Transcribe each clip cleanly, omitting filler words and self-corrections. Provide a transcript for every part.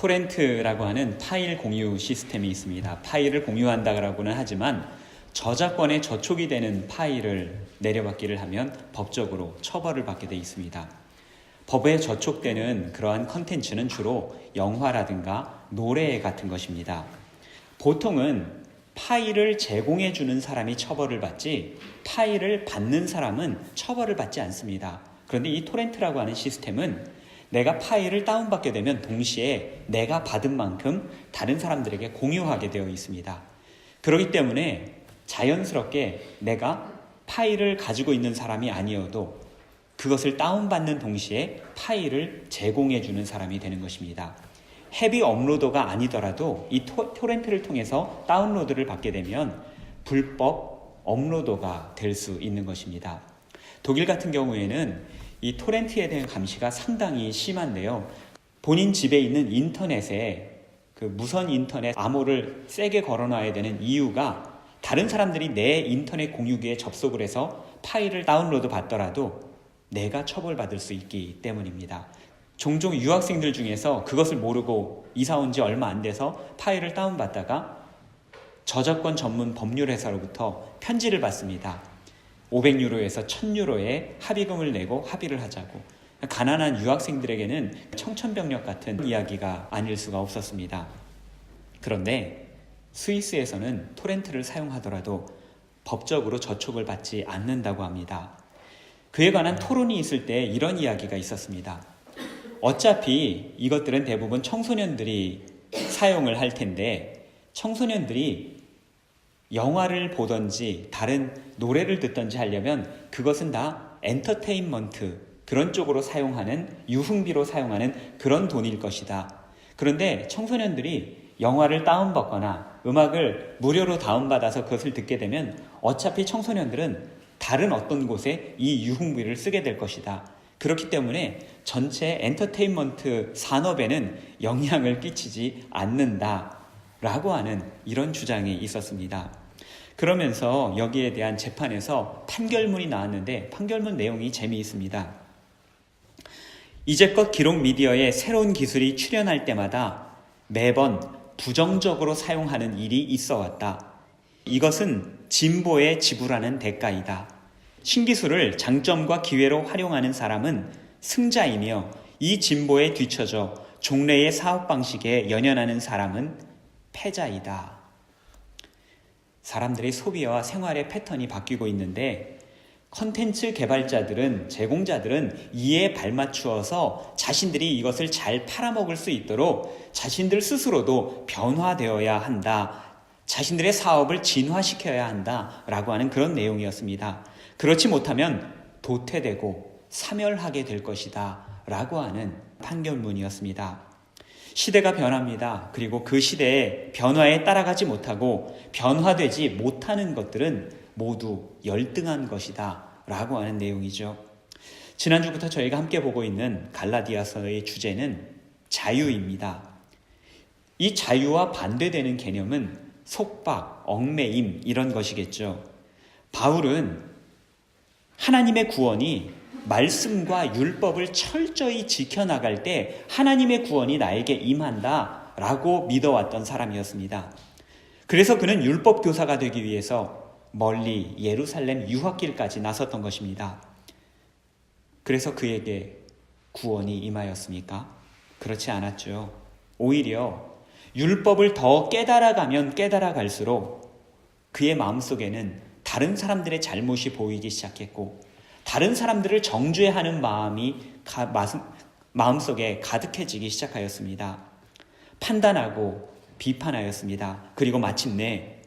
토렌트라고 하는 파일 공유 시스템이 있습니다. 파일을 공유한다고는 하지만 저작권에 저촉이 되는 파일을 내려받기를 하면 법적으로 처벌을 받게 되어 있습니다. 법에 저촉되는 그러한 컨텐츠는 주로 영화라든가 노래 같은 것입니다. 보통은 파일을 제공해 주는 사람이 처벌을 받지 파일을 받는 사람은 처벌을 받지 않습니다. 그런데 이 토렌트라고 하는 시스템은 내가 파일을 다운받게 되면 동시에 내가 받은 만큼 다른 사람들에게 공유하게 되어 있습니다. 그렇기 때문에 자연스럽게 내가 파일을 가지고 있는 사람이 아니어도 그것을 다운받는 동시에 파일을 제공해주는 사람이 되는 것입니다. 헤비 업로더가 아니더라도 이 토렌트를 통해서 다운로드를 받게 되면 불법 업로더가 될 수 있는 것입니다. 독일 같은 경우에는 이 토렌트에 대한 감시가 상당히 심한데요. 본인 집에 있는 인터넷에 그 무선 인터넷 암호를 세게 걸어놔야 되는 이유가 다른 사람들이 내 인터넷 공유기에 접속을 해서 파일을 다운로드 받더라도 내가 처벌받을 수 있기 때문입니다. 종종 유학생들 중에서 그것을 모르고 이사 온 지 얼마 안 돼서 파일을 다운받다가 저작권 전문 법률회사로부터 편지를 받습니다. 500유로에서 1000유로의 합의금을 내고 합의를 하자고. 가난한 유학생들에게는 청천벽력 같은 이야기가 아닐 수가 없었습니다. 그런데 스위스에서는 토렌트를 사용하더라도 법적으로 저촉을 받지 않는다고 합니다. 그에 관한 토론이 있을 때 이런 이야기가 있었습니다. 어차피 이것들은 대부분 청소년들이 사용을 할 텐데 청소년들이 영화를 보던지 다른 노래를 듣던지 하려면 그것은 다 엔터테인먼트 그런 쪽으로 사용하는 유흥비로 사용하는 그런 돈일 것이다. 그런데 청소년들이 영화를 다운받거나 음악을 무료로 다운받아서 그것을 듣게 되면 어차피 청소년들은 다른 어떤 곳에 이 유흥비를 쓰게 될 것이다. 그렇기 때문에 전체 엔터테인먼트 산업에는 영향을 끼치지 않는다라고 하는 이런 주장이 있었습니다. 그러면서 여기에 대한 재판에서 판결문이 나왔는데 판결문 내용이 재미있습니다. 이제껏 기록 미디어에 새로운 기술이 출현할 때마다 매번 부정적으로 사용하는 일이 있어 왔다. 이것은 진보에 지불하는 대가이다. 신기술을 장점과 기회로 활용하는 사람은 승자이며 이 진보에 뒤처져 종래의 사업 방식에 연연하는 사람은 패자이다. 사람들의 소비와 생활의 패턴이 바뀌고 있는데 컨텐츠 개발자들은 제공자들은 이에 발맞추어서 자신들이 이것을 잘 팔아먹을 수 있도록 자신들 스스로도 변화되어야 한다. 자신들의 사업을 진화시켜야 한다라고 하는 그런 내용이었습니다. 그렇지 못하면 도태되고 사멸하게 될 것이다 라고 하는 판결문이었습니다. 시대가 변합니다. 그리고 그 시대의 변화에 따라가지 못하고 변화되지 못하는 것들은 모두 열등한 것이다 라고 하는 내용이죠. 지난주부터 저희가 함께 보고 있는 갈라디아서의 주제는 자유입니다. 이 자유와 반대되는 개념은 속박, 얽매임 이런 것이겠죠. 바울은 하나님의 구원이 말씀과 율법을 철저히 지켜나갈 때 하나님의 구원이 나에게 임한다 라고 믿어왔던 사람이었습니다. 그래서 그는 율법 교사가 되기 위해서 멀리 예루살렘 유학길까지 나섰던 것입니다. 그래서 그에게 구원이 임하였습니까? 그렇지 않았죠. 오히려 율법을 더 깨달아가면 깨달아갈수록 그의 마음속에는 다른 사람들의 잘못이 보이기 시작했고 다른 사람들을 정죄하는 마음이 마음속에 가득해지기 시작하였습니다. 판단하고 비판하였습니다. 그리고 마침내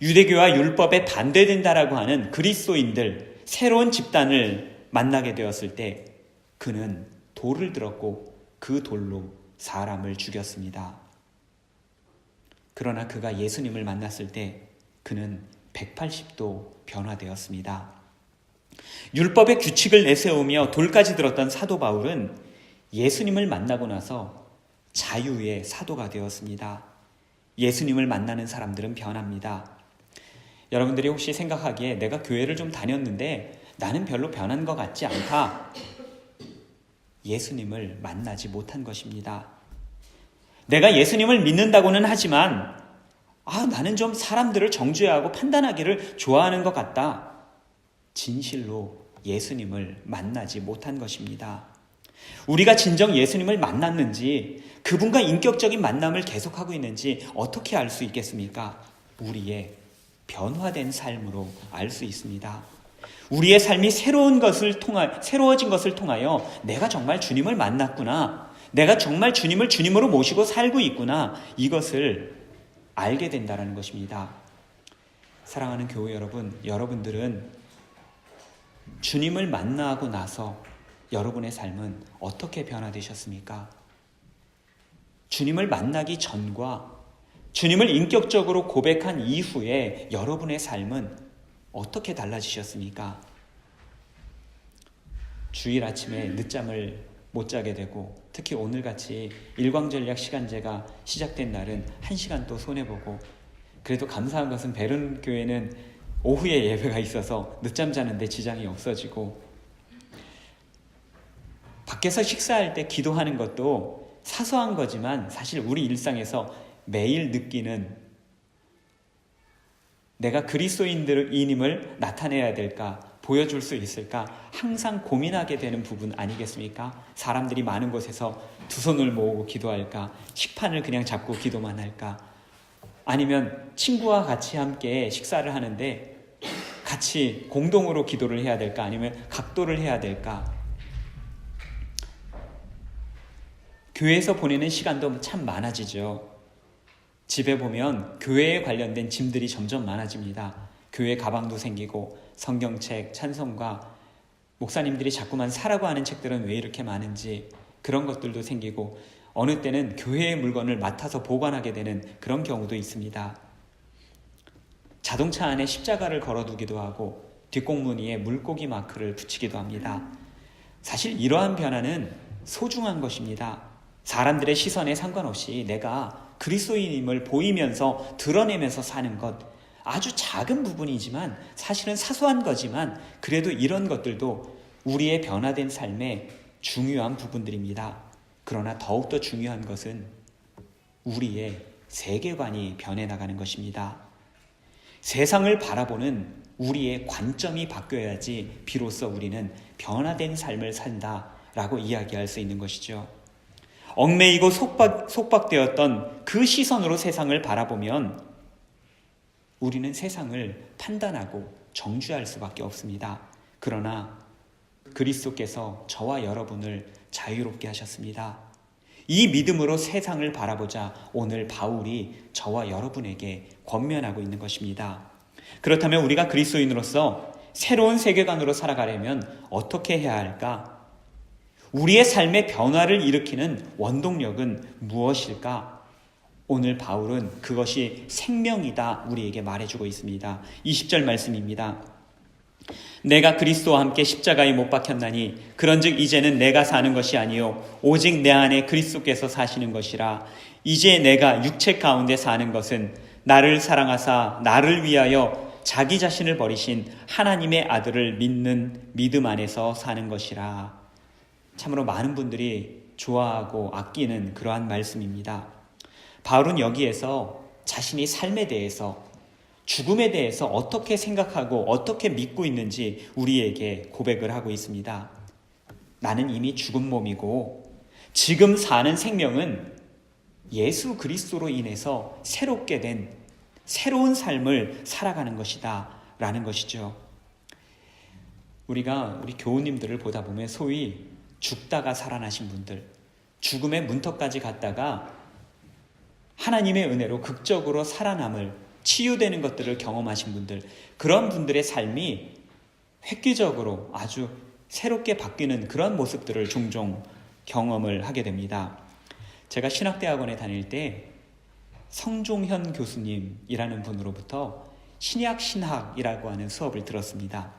유대교와 율법에 반대된다라고 하는 그리스도인들 새로운 집단을 만나게 되었을 때 그는 돌을 들었고 그 돌로 사람을 죽였습니다. 그러나 그가 예수님을 만났을 때 그는 180도 변화되었습니다. 율법의 규칙을 내세우며 돌까지 들었던 사도 바울은 예수님을 만나고 나서 자유의 사도가 되었습니다. 예수님을 만나는 사람들은 변합니다. 여러분들이 혹시 생각하기에 내가 교회를 좀 다녔는데 나는 별로 변한 것 같지 않다. 예수님을 만나지 못한 것입니다. 내가 예수님을 믿는다고는 하지만 나는 좀 사람들을 정죄하고 판단하기를 좋아하는 것 같다. 진실로 예수님을 만나지 못한 것입니다. 우리가 진정 예수님을 만났는지, 그분과 인격적인 만남을 계속하고 있는지 어떻게 알 수 있겠습니까? 우리의 변화된 삶으로 알 수 있습니다. 우리의 삶이 새로워진 것을 통하여 내가 정말 주님을 만났구나, 내가 정말 주님을 주님으로 모시고 살고 있구나, 이것을 알게 된다는 것입니다. 사랑하는 교회 여러분, 여러분들은 주님을 만나고 나서 여러분의 삶은 어떻게 변화되셨습니까? 주님을 만나기 전과 주님을 인격적으로 고백한 이후에 여러분의 삶은 어떻게 달라지셨습니까? 주일 아침에 늦잠을 못 자게 되고, 특히 오늘같이 일광전략 시간제가 시작된 날은 1시간 또 손해보고, 그래도 감사한 것은 베른 교회는 오후에 예배가 있어서 늦잠 자는데 지장이 없어지고, 밖에서 식사할 때 기도하는 것도 사소한 거지만 사실 우리 일상에서 매일 느끼는, 내가 그리스도인임을 나타내야 될까, 보여줄 수 있을까 항상 고민하게 되는 부분 아니겠습니까? 사람들이 많은 곳에서 두 손을 모으고 기도할까, 식판을 그냥 잡고 기도만 할까, 아니면 친구와 같이 함께 식사를 하는데 같이 공동으로 기도를 해야 될까, 아니면 각도를 해야 될까? 교회에서 보내는 시간도 참 많아지죠. 집에 보면 교회에 관련된 짐들이 점점 많아집니다. 교회 가방도 생기고, 성경책, 찬송가, 목사님들이 자꾸만 사라고 하는 책들은 왜 이렇게 많은지 그런 것들도 생기고, 어느 때는 교회의 물건을 맡아서 보관하게 되는 그런 경우도 있습니다. 자동차 안에 십자가를 걸어두기도 하고 뒷공무니에 물고기 마크를 붙이기도 합니다. 사실 이러한 변화는 소중한 것입니다. 사람들의 시선에 상관없이 내가 그리스도인임을 보이면서 드러내면서 사는 것, 아주 작은 부분이지만 사실은 사소한 거지만 그래도 이런 것들도 우리의 변화된 삶의 중요한 부분들입니다. 그러나 더욱더 중요한 것은 우리의 세계관이 변해나가는 것입니다. 세상을 바라보는 우리의 관점이 바뀌어야지 비로소 우리는 변화된 삶을 산다라고 이야기할 수 있는 것이죠. 얽매이고 속박되었던 그 시선으로 세상을 바라보면 우리는 세상을 판단하고 정죄할 수밖에 없습니다. 그러나 그리스도께서 저와 여러분을 자유롭게 하셨습니다. 이 믿음으로 세상을 바라보자 오늘 바울이 저와 여러분에게 권면하고 있는 것입니다. 그렇다면 우리가 그리스도인으로서 새로운 세계관으로 살아가려면 어떻게 해야 할까? 우리의 삶의 변화를 일으키는 원동력은 무엇일까? 오늘 바울은 그것이 생명이다 우리에게 말해주고 있습니다. 20절 말씀입니다. 내가 그리스도와 함께 십자가에 못 박혔나니 그런즉 이제는 내가 사는 것이 아니요 오직 내 안에 그리스도께서 사시는 것이라. 이제 내가 육체 가운데 사는 것은 나를 사랑하사 나를 위하여 자기 자신을 버리신 하나님의 아들을 믿는 믿음 안에서 사는 것이라. 참으로 많은 분들이 좋아하고 아끼는 그러한 말씀입니다. 바울은 여기에서 자신이 삶에 대해서, 죽음에 대해서 어떻게 생각하고 어떻게 믿고 있는지 우리에게 고백을 하고 있습니다. 나는 이미 죽은 몸이고 지금 사는 생명은 예수 그리스도로 인해서 새롭게 된 새로운 삶을 살아가는 것이다 라는 것이죠. 우리 교우님들을 보다 보면 소위 죽다가 살아나신 분들, 죽음의 문턱까지 갔다가 하나님의 은혜로 극적으로 살아남을, 치유되는 것들을 경험하신 분들, 그런 분들의 삶이 획기적으로 아주 새롭게 바뀌는 그런 모습들을 종종 경험을 하게 됩니다. 제가 신학대학원에 다닐 때 성종현 교수님이라는 분으로부터 신약신학이라고 하는 수업을 들었습니다.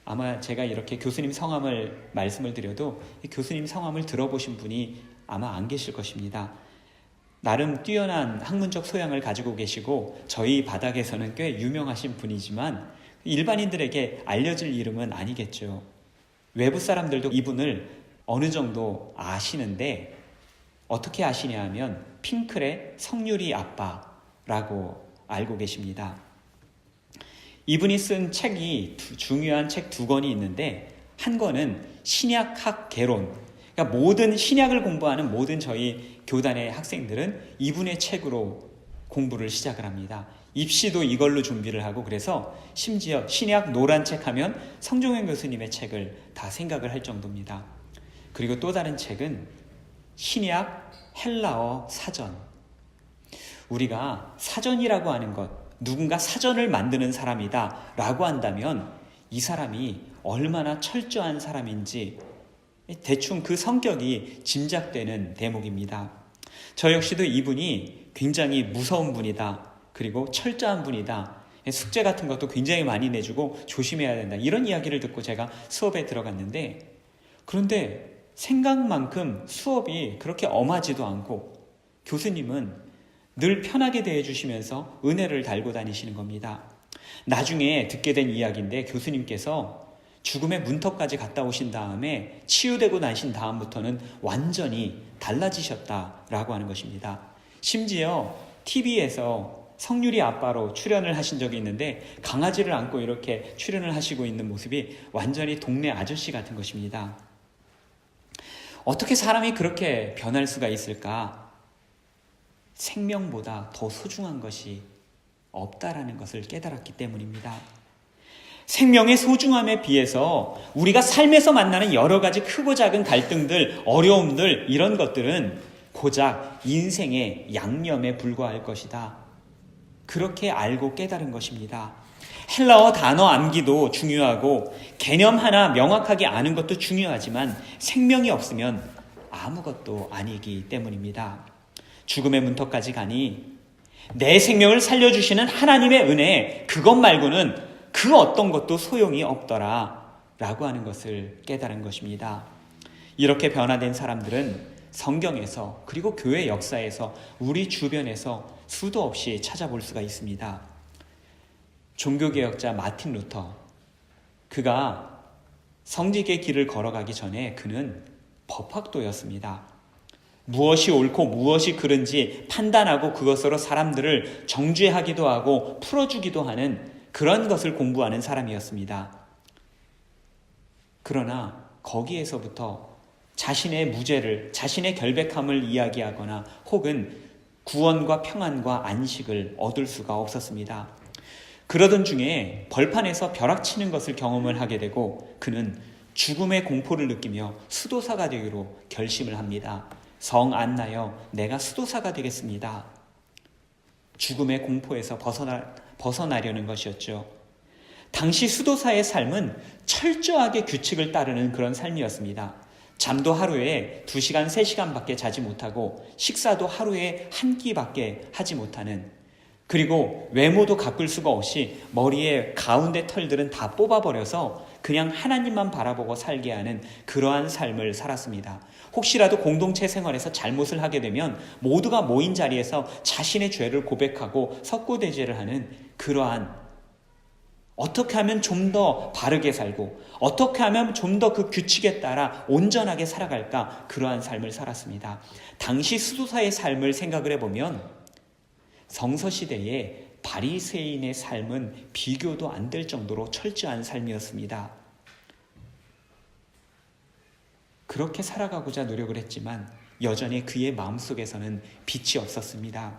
아마 제가 이렇게 교수님 성함을 말씀을 드려도 교수님 성함을 들어보신 분이 아마 안 계실 것입니다. 나름 뛰어난 학문적 소양을 가지고 계시고 저희 바닥에서는 꽤 유명하신 분이지만 일반인들에게 알려질 이름은 아니겠죠. 외부 사람들도 이분을 어느 정도 아시는데 어떻게 아시냐 하면 핑클의 성유리 아빠라고 알고 계십니다. 이분이 쓴 책이 중요한 책 2권이 있는데, 한 권은 신약학 개론, 그러니까 모든 신약을 공부하는 모든 저희 교단의 학생들은 이분의 책으로 공부를 시작을 합니다. 입시도 이걸로 준비를 하고, 그래서 심지어 신약 노란 책 하면 성종현 교수님의 책을 다 생각을 할 정도입니다. 그리고 또 다른 책은 신약 헬라어 사전. 우리가 사전이라고 하는 것, 누군가 사전을 만드는 사람이다 라고 한다면 이 사람이 얼마나 철저한 사람인지 대충 그 성격이 짐작되는 대목입니다. 저 역시도 이분이 굉장히 무서운 분이다, 그리고 철저한 분이다, 숙제 같은 것도 굉장히 많이 내주고 조심해야 된다, 이런 이야기를 듣고 제가 수업에 들어갔는데, 그런데 생각만큼 수업이 그렇게 엄하지도 않고 교수님은 늘 편하게 대해주시면서 은혜를 달고 다니시는 겁니다. 나중에 듣게 된 이야기인데, 교수님께서 죽음의 문턱까지 갔다 오신 다음에 치유되고 나신 다음부터는 완전히 달라지셨다라고 하는 것입니다. 심지어 TV에서 성유리 아빠로 출연을 하신 적이 있는데, 강아지를 안고 이렇게 출연을 하시고 있는 모습이 완전히 동네 아저씨 같은 것입니다. 어떻게 사람이 그렇게 변할 수가 있을까? 생명보다 더 소중한 것이 없다라는 것을 깨달았기 때문입니다. 생명의 소중함에 비해서 우리가 삶에서 만나는 여러 가지 크고 작은 갈등들, 어려움들, 이런 것들은 고작 인생의 양념에 불과할 것이다. 그렇게 알고 깨달은 것입니다. 헬라어 단어 암기도 중요하고 개념 하나 명확하게 아는 것도 중요하지만 생명이 없으면 아무것도 아니기 때문입니다. 죽음의 문턱까지 가니 내 생명을 살려주시는 하나님의 은혜, 그것 말고는 그 어떤 것도 소용이 없더라 라고 하는 것을 깨달은 것입니다. 이렇게 변화된 사람들은 성경에서, 그리고 교회 역사에서, 우리 주변에서 수도 없이 찾아볼 수가 있습니다. 종교개혁자 마틴 루터, 그가 성직의 길을 걸어가기 전에 그는 법학도였습니다. 무엇이 옳고 무엇이 그른지 판단하고 그것으로 사람들을 정죄하기도 하고 풀어주기도 하는 그런 것을 공부하는 사람이었습니다. 그러나 거기에서부터 자신의 무죄를, 자신의 결백함을 이야기하거나 혹은 구원과 평안과 안식을 얻을 수가 없었습니다. 그러던 중에 벌판에서 벼락치는 것을 경험을 하게 되고, 그는 죽음의 공포를 느끼며 수도사가 되기로 결심을 합니다. 성 안 나여 내가 수도사가 되겠습니다. 죽음의 공포에서 벗어나려는 것이었죠. 당시 수도사의 삶은 철저하게 규칙을 따르는 그런 삶이었습니다. 잠도 하루에 2시간, 3시간밖에 자지 못하고 식사도 하루에 한 끼밖에 하지 못하는, 그리고 외모도 가꿀 수가 없이 머리에 가운데 털들은 다 뽑아버려서 그냥 하나님만 바라보고 살게 하는 그러한 삶을 살았습니다. 혹시라도 공동체 생활에서 잘못을 하게 되면 모두가 모인 자리에서 자신의 죄를 고백하고 석고대죄를 하는 그러한, 어떻게 하면 좀 더 바르게 살고 어떻게 하면 좀 더 그 규칙에 따라 온전하게 살아갈까, 그러한 삶을 살았습니다. 당시 수도사의 삶을 생각을 해보면 성서시대의 바리새인의 삶은 비교도 안 될 정도로 철저한 삶이었습니다. 그렇게 살아가고자 노력을 했지만 여전히 그의 마음속에서는 빛이 없었습니다.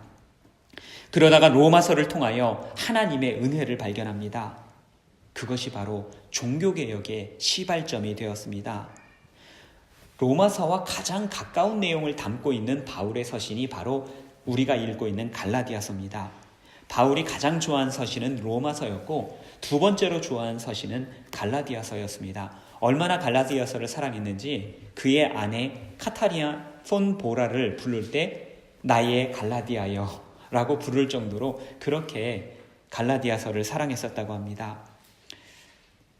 그러다가 로마서를 통하여 하나님의 은혜를 발견합니다. 그것이 바로 종교개혁의 시발점이 되었습니다. 로마서와 가장 가까운 내용을 담고 있는 바울의 서신이 바로 우리가 읽고 있는 갈라디아서입니다. 바울이 가장 좋아하는 서신은 로마서였고, 2번째로 좋아하는 서신은 갈라디아서였습니다. 얼마나 갈라디아서를 사랑했는지 그의 아내 카타리나 폰 보라를 부를 때 나의 갈라디아여 라고 부를 정도로 그렇게 갈라디아서를 사랑했었다고 합니다.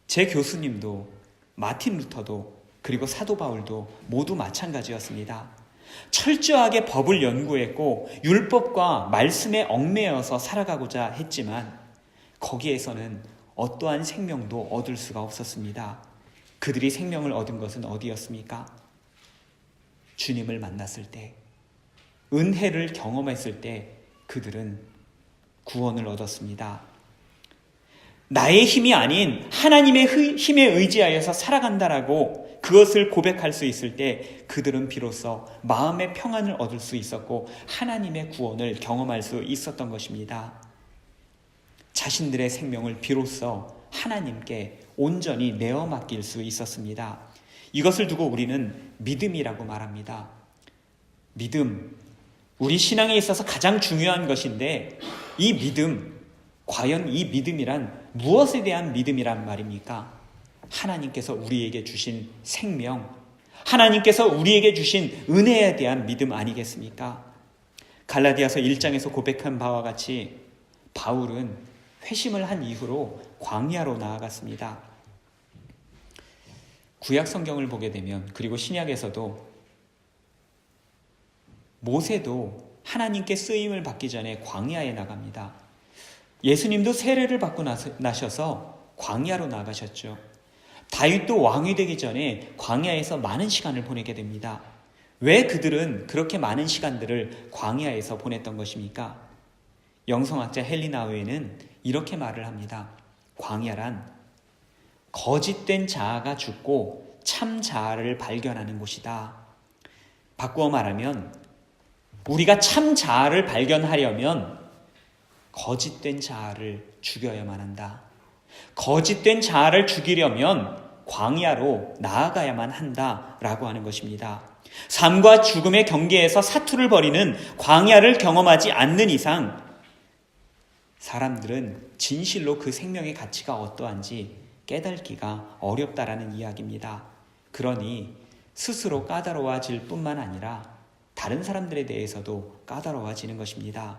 제 교수님도, 마틴 루터도, 그리고 사도 바울도 모두 마찬가지였습니다. 철저하게 법을 연구했고 율법과 말씀에 얽매여서 살아가고자 했지만 거기에서는 어떠한 생명도 얻을 수가 없었습니다. 그들이 생명을 얻은 것은 어디였습니까? 주님을 만났을 때, 은혜를 경험했을 때 그들은 구원을 얻었습니다. 나의 힘이 아닌 하나님의 힘에 의지하여서 살아간다라고 그것을 고백할 수 있을 때 그들은 비로소 마음의 평안을 얻을 수 있었고 하나님의 구원을 경험할 수 있었던 것입니다. 자신들의 생명을 비로소 하나님께 온전히 내어 맡길 수 있었습니다. 이것을 두고 우리는 믿음이라고 말합니다. 믿음, 우리 신앙에 있어서 가장 중요한 것인데 이 믿음, 과연 이 믿음이란 무엇에 대한 믿음이란 말입니까? 하나님께서 우리에게 주신 생명, 하나님께서 우리에게 주신 은혜에 대한 믿음 아니겠습니까? 갈라디아서 1장에서 고백한 바와 같이 바울은 회심을 한 이후로 광야로 나아갔습니다. 구약 성경을 보게 되면, 그리고 신약에서도 모세도 하나님께 쓰임을 받기 전에 광야에 나갑니다. 예수님도 세례를 받고 나셔서 광야로 나가셨죠. 다윗도 왕이 되기 전에 광야에서 많은 시간을 보내게 됩니다. 왜 그들은 그렇게 많은 시간들을 광야에서 보냈던 것입니까? 영성학자 헬리나우에는 이렇게 말을 합니다. 광야란 거짓된 자아가 죽고 참 자아를 발견하는 곳이다. 바꾸어 말하면 우리가 참 자아를 발견하려면 거짓된 자아를 죽여야만 한다. 거짓된 자아를 죽이려면 광야로 나아가야만 한다라고 하는 것입니다. 삶과 죽음의 경계에서 사투를 벌이는 광야를 경험하지 않는 이상 사람들은 진실로 그 생명의 가치가 어떠한지 깨닫기가 어렵다라는 이야기입니다. 그러니 스스로 까다로워질 뿐만 아니라 다른 사람들에 대해서도 까다로워지는 것입니다.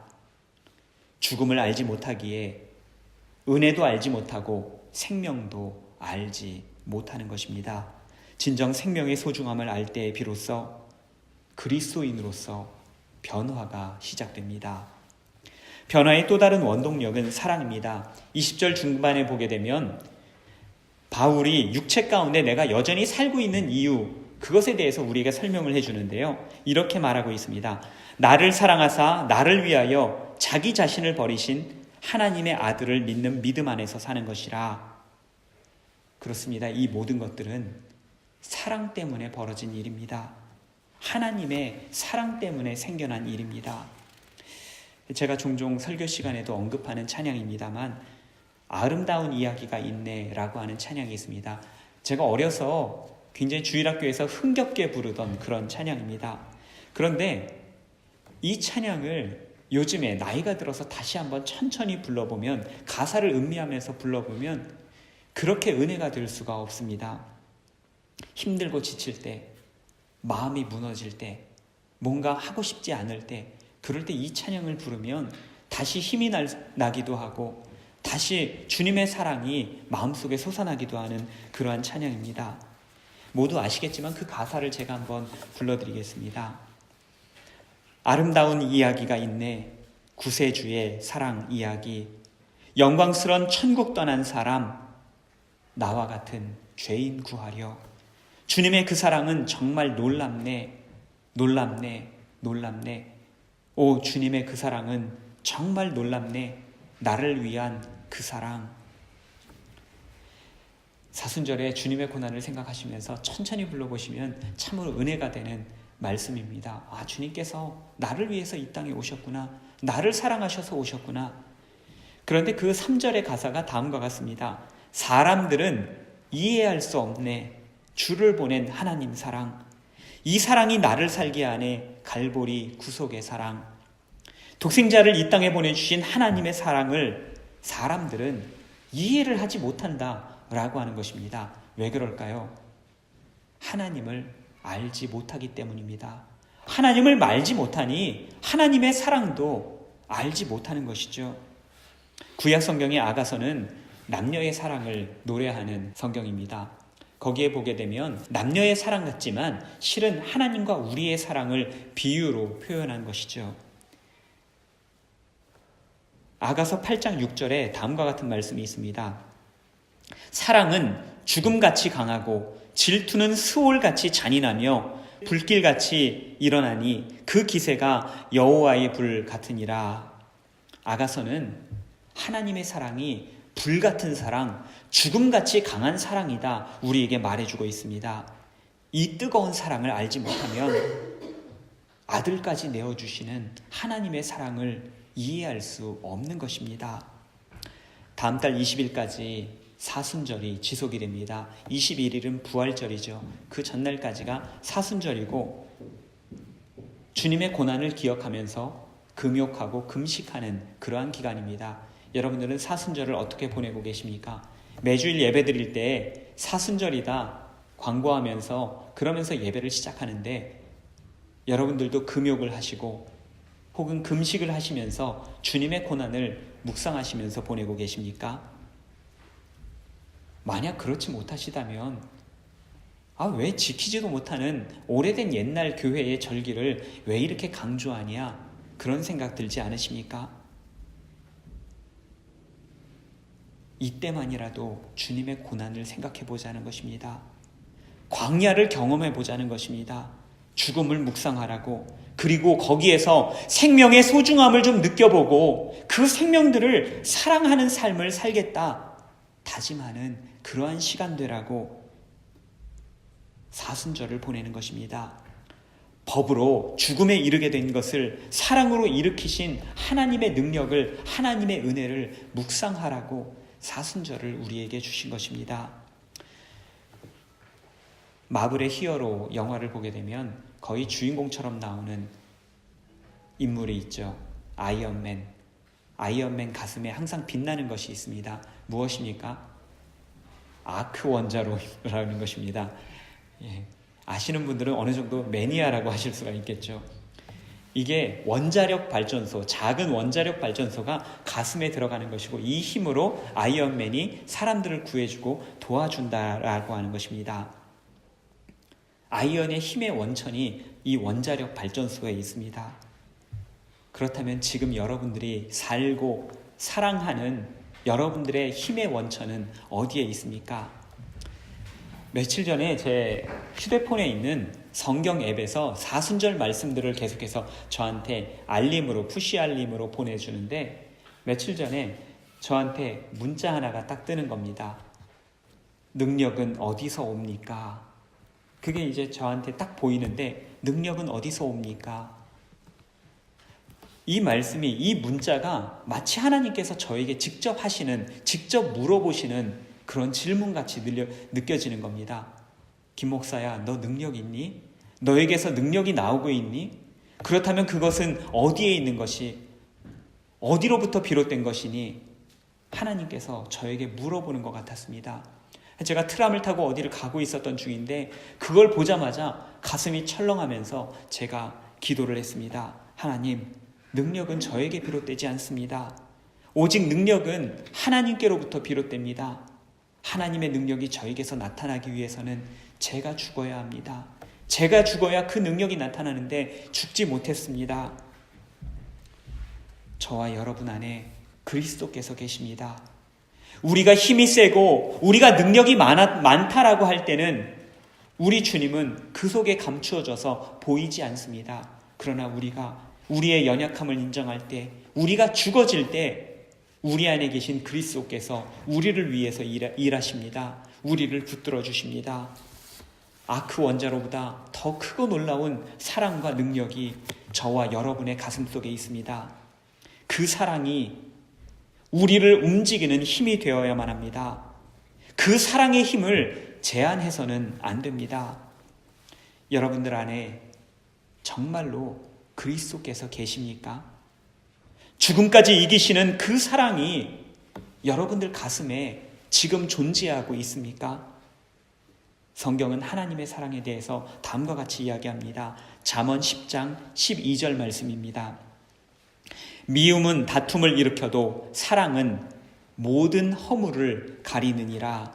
죽음을 알지 못하기에 은혜도 알지 못하고 생명도 알지 못하는 것입니다. 진정 생명의 소중함을 알 때에 비로소 그리스도인으로서 변화가 시작됩니다. 변화의 또 다른 원동력은 사랑입니다. 20절 중반에 보게 되면 바울이 육체 가운데 내가 여전히 살고 있는 이유, 그것에 대해서 우리에게 설명을 해주는데요. 이렇게 말하고 있습니다. 나를 사랑하사 나를 위하여 자기 자신을 버리신 하나님의 아들을 믿는 믿음 안에서 사는 것이라. 그렇습니다. 이 모든 것들은 사랑 때문에 벌어진 일입니다. 하나님의 사랑 때문에 생겨난 일입니다. 제가 종종 설교 시간에도 언급하는 찬양입니다만 아름다운 이야기가 있네라고 하는 찬양이 있습니다. 제가 어려서 굉장히 주일학교에서 흥겹게 부르던 그런 찬양입니다. 그런데 이 찬양을 요즘에 나이가 들어서 다시 한번 천천히 불러보면, 가사를 음미하면서 불러보면 그렇게 은혜가 될 수가 없습니다. 힘들고 지칠 때, 마음이 무너질 때, 뭔가 하고 싶지 않을 때, 그럴 때 이 찬양을 부르면 다시 힘이 나기도 하고 다시 주님의 사랑이 마음속에 솟아나기도 하는 그러한 찬양입니다. 모두 아시겠지만 그 가사를 제가 한번 불러드리겠습니다. 아름다운 이야기가 있네. 구세주의 사랑 이야기. 영광스런 천국 떠난 사람, 나와 같은 죄인 구하려. 주님의 그 사랑은 정말 놀랍네. 놀랍네. 놀랍네. 오, 주님의 그 사랑은 정말 놀랍네. 나를 위한 그 사랑. 사순절에 주님의 고난을 생각하시면서 천천히 불러보시면 참으로 은혜가 되는 말씀입니다. 아, 주님께서 나를 위해서 이 땅에 오셨구나. 나를 사랑하셔서 오셨구나. 그런데 그 3절의 가사가 다음과 같습니다. 사람들은 이해할 수 없네. 주를 보낸 하나님 사랑. 이 사랑이 나를 살게 하네. 갈보리 구속의 사랑. 독생자를 이 땅에 보내주신 하나님의 사랑을 사람들은 이해를 하지 못한다라고 하는 것입니다. 왜 그럴까요? 하나님을 알지 못하기 때문입니다. 하나님을 알지 못하니 하나님의 사랑도 알지 못하는 것이죠. 구약 성경의 아가서는 남녀의 사랑을 노래하는 성경입니다. 거기에 보게 되면 남녀의 사랑 같지만 실은 하나님과 우리의 사랑을 비유로 표현한 것이죠. 아가서 8장 6절에 다음과 같은 말씀이 있습니다. 사랑은 죽음같이 강하고 질투는 스올같이 잔인하며 불길같이 일어나니 그 기세가 여호와의 불 같으니라. 아가서는 하나님의 사랑이 불같은 사랑, 죽음같이 강한 사랑이다 우리에게 말해주고 있습니다. 이 뜨거운 사랑을 알지 못하면 아들까지 내어주시는 하나님의 사랑을 이해할 수 없는 것입니다. 다음 달 20일까지 사순절이 지속이 됩니다. 21일은 부활절이죠. 그 전날까지가 사순절이고 주님의 고난을 기억하면서 금욕하고 금식하는 그러한 기간입니다. 여러분들은 사순절을 어떻게 보내고 계십니까? 매주일 예배 드릴 때 사순절이다 광고하면서 그러면서 예배를 시작하는데 여러분들도 금욕을 하시고 혹은 금식을 하시면서 주님의 고난을 묵상하시면서 보내고 계십니까? 만약 그렇지 못하시다면 왜 지키지도 못하는 오래된 옛날 교회의 절기를 왜 이렇게 강조하냐 그런 생각 들지 않으십니까? 이때만이라도 주님의 고난을 생각해 보자는 것입니다. 광야를 경험해 보자는 것입니다. 죽음을 묵상하라고, 그리고 거기에서 생명의 소중함을 좀 느껴보고 그 생명들을 사랑하는 삶을 살겠다 다짐하는 그러한 시간 되라고 사순절을 보내는 것입니다. 법으로 죽음에 이르게 된 것을 사랑으로 일으키신 하나님의 능력을, 하나님의 은혜를 묵상하라고 사순절을 우리에게 주신 것입니다. 마블의 히어로 영화를 보게 되면 거의 주인공처럼 나오는 인물이 있죠. 아이언맨. 아이언맨 가슴에 항상 빛나는 것이 있습니다. 무엇입니까? 아크 원자로라는 것입니다. 아시는 분들은 어느 정도 매니아라고 하실 수가 있겠죠. 이게 원자력 발전소, 작은 원자력 발전소가 가슴에 들어가는 것이고 이 힘으로 아이언맨이 사람들을 구해주고 도와준다라고 하는 것입니다. 아이언의 힘의 원천이 이 원자력 발전소에 있습니다. 그렇다면 지금 여러분들이 살고 사랑하는 여러분들의 힘의 원천은 어디에 있습니까? 며칠 전에 제 휴대폰에 있는 성경 앱에서 사순절 말씀들을 계속해서 저한테 알림으로, 푸시 알림으로 보내주는데 며칠 전에 저한테 문자 하나가 딱 뜨는 겁니다. 능력은 어디서 옵니까? 그게 이제 저한테 딱 보이는데 능력은 어디서 옵니까? 이 말씀이, 이 문자가 마치 하나님께서 저에게 직접 하시는, 직접 물어보시는 그런 질문같이 느껴지는 겁니다. 김 목사야, 너 능력 있니? 너에게서 능력이 나오고 있니? 그렇다면 그것은 어디에 있는 것이, 어디로부터 비롯된 것이니? 하나님께서 저에게 물어보는 것 같았습니다. 제가 트람을 타고 어디를 가고 있었던 중인데 그걸 보자마자 가슴이 철렁하면서 제가 기도를 했습니다. 하나님, 능력은 저에게 비롯되지 않습니다. 오직 능력은 하나님께로부터 비롯됩니다. 하나님의 능력이 저에게서 나타나기 위해서는 제가 죽어야 합니다. 제가 죽어야 그 능력이 나타나는데 죽지 못했습니다. 저와 여러분 안에 그리스도께서 계십니다. 우리가 힘이 세고 우리가 능력이 많다라고 할 때는 우리 주님은 그 속에 감추어져서 보이지 않습니다. 그러나 우리가 우리의 연약함을 인정할 때, 우리가 죽어질 때 우리 안에 계신 그리스도께서 우리를 위해서 일하십니다. 우리를 붙들어 주십니다. 아크 원자로보다 더 크고 놀라운 사랑과 능력이 저와 여러분의 가슴 속에 있습니다. 그 사랑이 우리를 움직이는 힘이 되어야만 합니다. 그 사랑의 힘을 제한해서는 안 됩니다. 여러분들 안에 정말로 그리스도께서 계십니까? 죽음까지 이기시는 그 사랑이 여러분들 가슴에 지금 존재하고 있습니까? 성경은 하나님의 사랑에 대해서 다음과 같이 이야기합니다. 잠언 10장 12절 말씀입니다. 미움은 다툼을 일으켜도 사랑은 모든 허물을 가리느니라.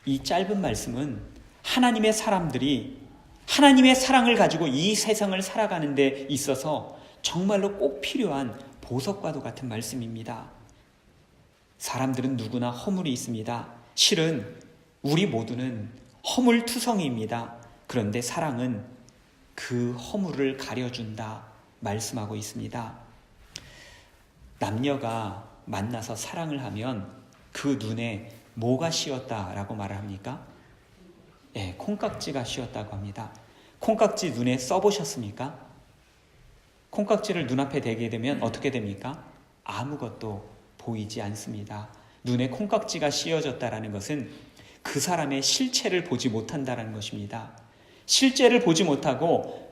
이 짧은 말씀은 하나님의 사람들이 하나님의 사랑을 가지고 이 세상을 살아가는 데 있어서 정말로 꼭 필요한 보석과도 같은 말씀입니다. 사람들은 누구나 허물이 있습니다. 실은 우리 모두는 허물투성이입니다. 그런데 사랑은 그 허물을 가려준다 말씀하고 있습니다. 남녀가 만나서 사랑을 하면 그 눈에 뭐가 씌었다라고 말을 합니까? 콩깍지가 씌었다고 합니다. 콩깍지 눈에 써보셨습니까? 콩깍지를 눈앞에 대게 되면 어떻게 됩니까? 아무것도 보이지 않습니다. 눈에 콩깍지가 씌어졌다라는 것은 그 사람의 실체를 보지 못한다라는 것입니다. 실제를 보지 못하고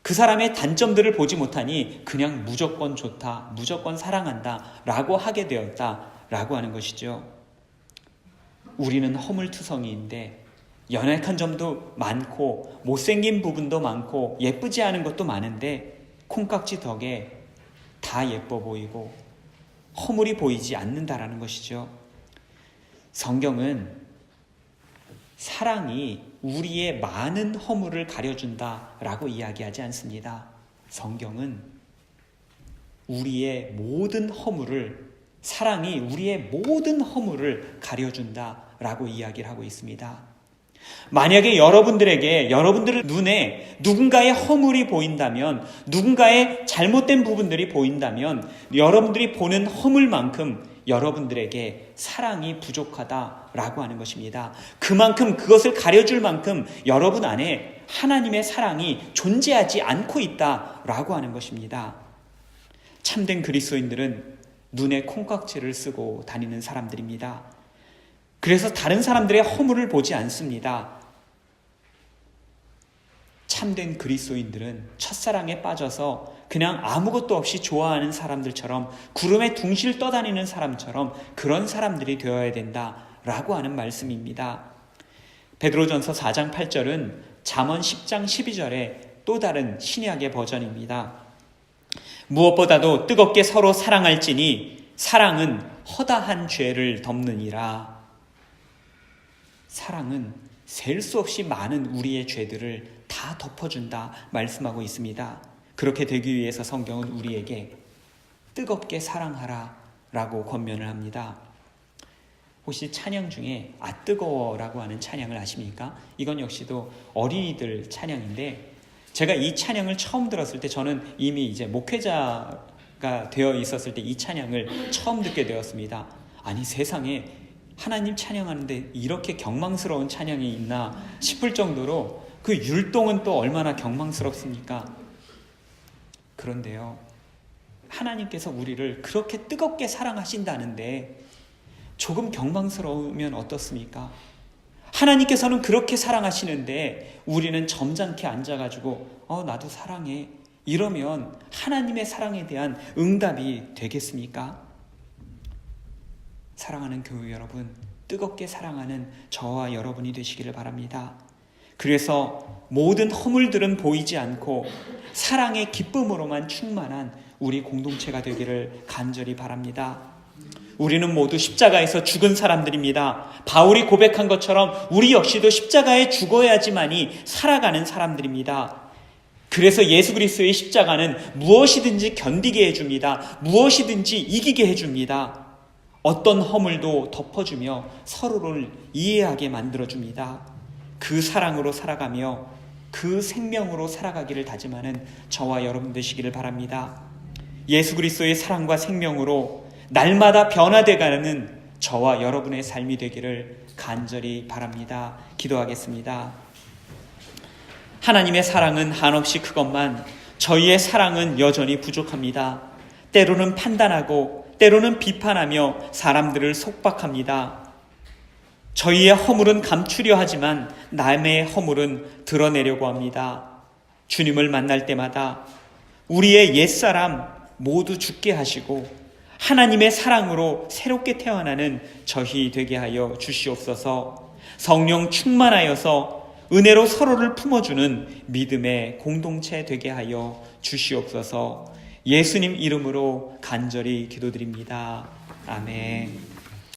그 사람의 단점들을 보지 못하니 그냥 무조건 좋다, 무조건 사랑한다 라고 하게 되었다 라고 하는 것이죠. 우리는 허물투성이인데 연약한 점도 많고 못생긴 부분도 많고 예쁘지 않은 것도 많은데 콩깍지 덕에 다 예뻐 보이고 허물이 보이지 않는다라는 것이죠. 성경은 사랑이 우리의 많은 허물을 가려준다라고 이야기하지 않습니다. 성경은 우리의 모든 허물을, 사랑이 우리의 모든 허물을 가려준다라고 이야기를 하고 있습니다. 만약에 여러분들의 눈에 누군가의 허물이 보인다면, 누군가의 잘못된 부분들이 보인다면 여러분들이 보는 허물만큼 여러분들에게 사랑이 부족하다라고 하는 것입니다. 그만큼 그것을 가려줄 만큼 여러분 안에 하나님의 사랑이 존재하지 않고 있다라고 하는 것입니다. 참된 그리스도인들은 눈에 콩깍지를 쓰고 다니는 사람들입니다. 그래서 다른 사람들의 허물을 보지 않습니다. 참된 그리스도인들은 첫사랑에 빠져서 그냥 아무것도 없이 좋아하는 사람들처럼, 구름에 둥실 떠다니는 사람처럼 그런 사람들이 되어야 된다라고 하는 말씀입니다. 베드로전서 4장 8절은 잠언 10장 12절의 또 다른 신약의 버전입니다. 무엇보다도 뜨겁게 서로 사랑할지니 사랑은 허다한 죄를 덮느니라. 사랑은 셀 수 없이 많은 우리의 죄들을 다 덮어준다 말씀하고 있습니다. 그렇게 되기 위해서 성경은 우리에게 뜨겁게 사랑하라 라고 권면을 합니다. 혹시 찬양 중에 뜨거워라고 하는 찬양을 아십니까? 이건 역시도 어린이들 찬양인데, 제가 이 찬양을 처음 들었을 때 저는 이미 이제 목회자가 되어 있었을 때 이 찬양을 처음 듣게 되었습니다. 아니, 세상에 하나님 찬양하는데 이렇게 경망스러운 찬양이 있나 싶을 정도로 그 율동은 또 얼마나 경망스럽습니까? 그런데요, 하나님께서 우리를 그렇게 뜨겁게 사랑하신다는데 조금 경망스러우면 어떻습니까? 하나님께서는 그렇게 사랑하시는데 우리는 점잖게 앉아가지고 나도 사랑해 이러면 하나님의 사랑에 대한 응답이 되겠습니까? 사랑하는 교회 여러분, 뜨겁게 사랑하는 저와 여러분이 되시기를 바랍니다. 그래서 모든 허물들은 보이지 않고 사랑의 기쁨으로만 충만한 우리 공동체가 되기를 간절히 바랍니다. 우리는 모두 십자가에서 죽은 사람들입니다. 바울이 고백한 것처럼 우리 역시도 십자가에 죽어야지만이 살아가는 사람들입니다. 그래서 예수 그리스도의 십자가는 무엇이든지 견디게 해줍니다. 무엇이든지 이기게 해줍니다. 어떤 허물도 덮어주며 서로를 이해하게 만들어줍니다. 그 사랑으로 살아가며 그 생명으로 살아가기를 다짐하는 저와 여러분 되시기를 바랍니다. 예수 그리스도의 사랑과 생명으로 날마다 변화되어가는 저와 여러분의 삶이 되기를 간절히 바랍니다. 기도하겠습니다. 하나님의 사랑은 한없이 크건만 저희의 사랑은 여전히 부족합니다. 때로는 판단하고 때로는 비판하며 사람들을 속박합니다. 저희의 허물은 감추려 하지만 남의 허물은 드러내려고 합니다. 주님을 만날 때마다 우리의 옛사람 모두 죽게 하시고 하나님의 사랑으로 새롭게 태어나는 저희 되게 하여 주시옵소서. 성령 충만하여서 은혜로 서로를 품어주는 믿음의 공동체 되게 하여 주시옵소서. 예수님 이름으로 간절히 기도드립니다. 아멘.